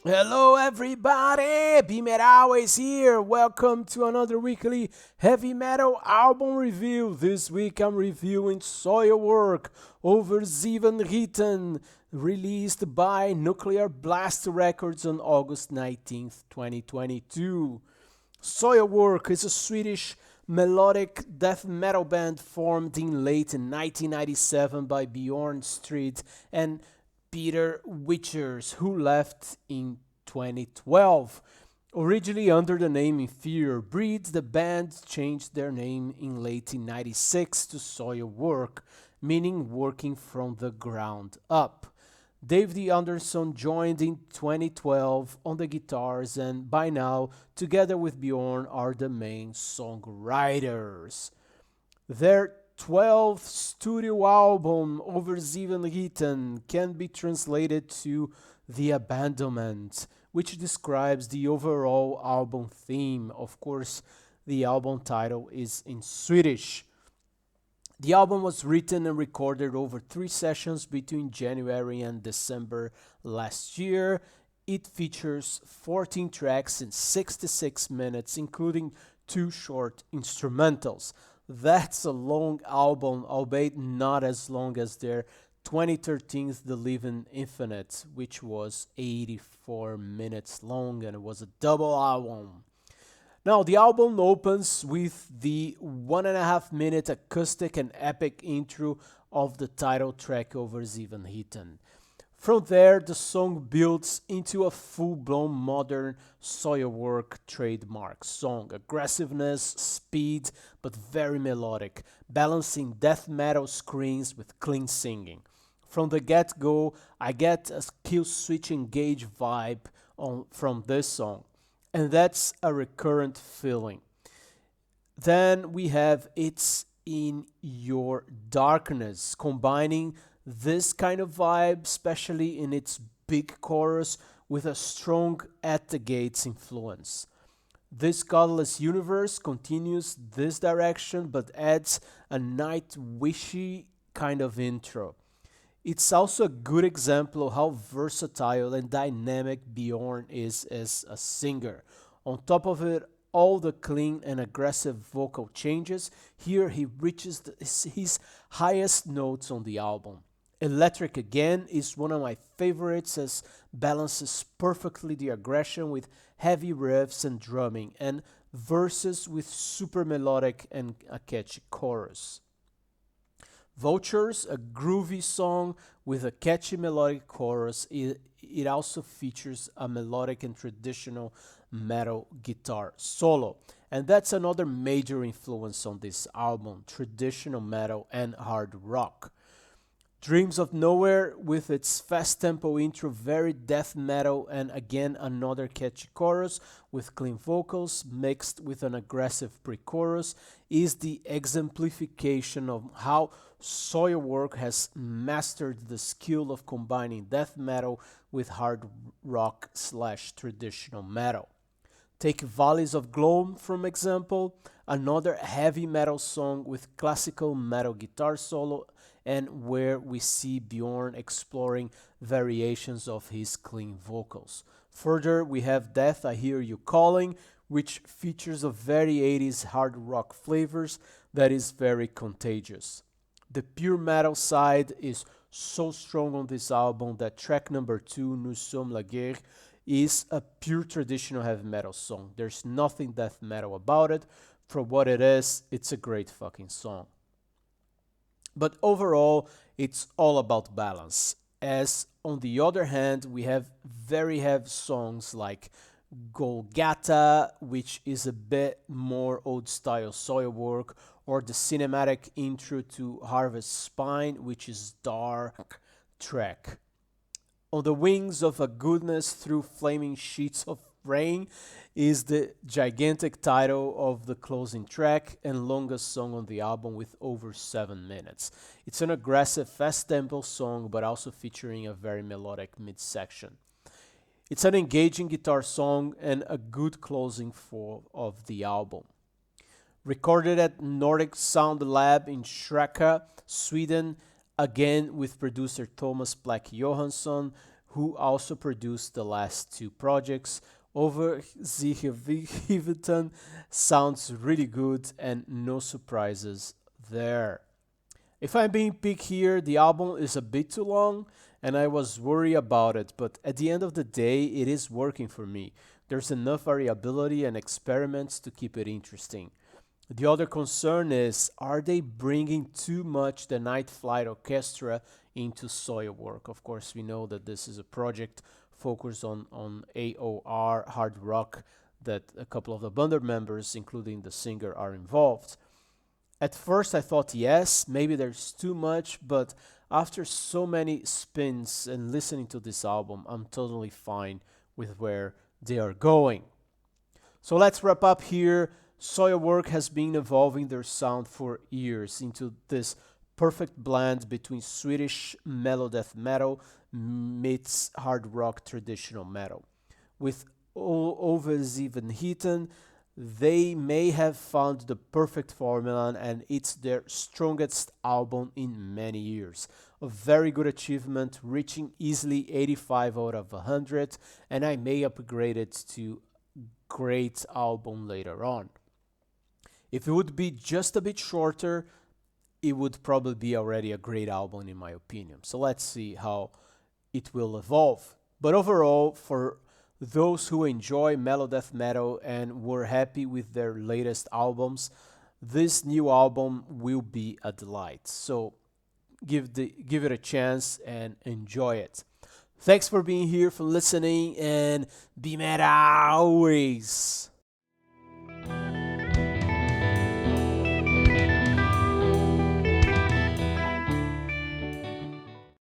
Hello, everybody! BeMetalways here. Welcome to another weekly heavy metal album review. This week I'm reviewing SOILWORK Övergivenheten, released by Nuclear Blast Records on August 19th, 2022. SOILWORK is a Swedish melodic death metal band formed in late 1997 by Bjorn Street and Peter Witchers, who left in 2012. Originally under the name Inferior Breed, the band changed their name in late 96 to SOILWORK, meaning working from the ground up. Dave D. Anderson joined in 2012 on the guitars, and by now, together with Bjorn, are the main songwriters. Their 12th studio album, Övergivenheten, can be translated to The Abandonment, which describes the overall album theme. Of course, the album title is in Swedish. The album was written and recorded over 3 sessions between January and December last year. It features 14 tracks in 66 minutes, including 2 short instrumentals. That's a long album, albeit not as long as their 2013's The Living Infinite, which was 84 minutes long and it was a double album. Now, the album opens with the 1.5 minute acoustic and epic intro of the title track Övergivenheten. From there, the song builds into a full-blown modern SOILWORK trademark song. Aggressiveness, speed, but very melodic, balancing death metal screams with clean singing. From the get-go, I get a kill switch engage vibe from this song, and that's a recurrent feeling. Then we have It's in Your Darkness, combining this kind of vibe, especially in its big chorus, with a strong At the Gates influence. This Godless Universe continues this direction but adds a night-wishy kind of intro. It's also a good example of how versatile and dynamic Bjorn is as a singer. On top of it, all the clean and aggressive vocal changes, here he reaches his highest notes on the album. Electric Again is one of my favorites as balances perfectly the aggression with heavy riffs and drumming and verses with super melodic and a catchy chorus. Vultures, a groovy song with a catchy melodic chorus, it also features a melodic and traditional metal guitar solo. And that's another major influence on this album, traditional metal and hard rock. Dreams of Nowhere, with its fast tempo intro, very death metal, and again another catchy chorus with clean vocals mixed with an aggressive pre chorus, is the exemplification of how SOILWORK has mastered the skill of combining death metal with hard rock slash traditional metal. Take Valleys of Gloom, for example, another heavy metal song with classical metal guitar solo and where we see Bjorn exploring variations of his clean vocals. Further, we have Death I Hear You Calling, which features a very 80s hard rock flavors that is very contagious. The pure metal side is so strong on this album that track number 2, Nous sommes la guerre, is a pure traditional heavy metal song. There's nothing death metal about it. For what it is, it's a great fucking song. But overall, it's all about balance. As on the other hand, we have very heavy songs like Golgata, which is a bit more old style SOILWORK, or the cinematic intro to Harvest Spine, which is dark track. On the Wings of a Goodness Through Flaming Sheets of Rain is the gigantic title of the closing track and longest song on the album with over 7 minutes. It's an aggressive, fast tempo song, but also featuring a very melodic midsection. It's an engaging guitar song and a good closing of the album. Recorded at Nordic Sound Lab in Shreka, Sweden, again with producer Thomas Black Johansson, who also produced the last two projects. Övergivenheten sounds really good and no surprises there. If I'm being picky here, the album is a bit too long and I was worried about it, but at the end of the day, it is working for me. There's enough variability and experiments to keep it interesting. The other concern is, are they bringing too much the Night Flight Orchestra into SOILWORK? Of course, we know that this is a project focused on AOR, hard rock, that a couple of the band members, including the singer, are involved. At first, I thought, yes, maybe there's too much, but after so many spins and listening to this album, I'm totally fine with where they are going. So let's wrap up here. SOILWORK has been evolving their sound for years into this perfect blend between Swedish mellow death metal meets hard rock traditional metal. With Övergivenheten, they may have found the perfect formula and it's their strongest album in many years. A very good achievement, reaching easily 85 out of 100, and I may upgrade it to great album later on. If it would be just a bit shorter, it would probably be already a great album in my opinion. So let's see how it will evolve. But overall, for those who enjoy mellow death metal and were happy with their latest albums, this new album will be a delight. So give it a chance and enjoy it. Thanks for being here, for listening, and BeMetalways.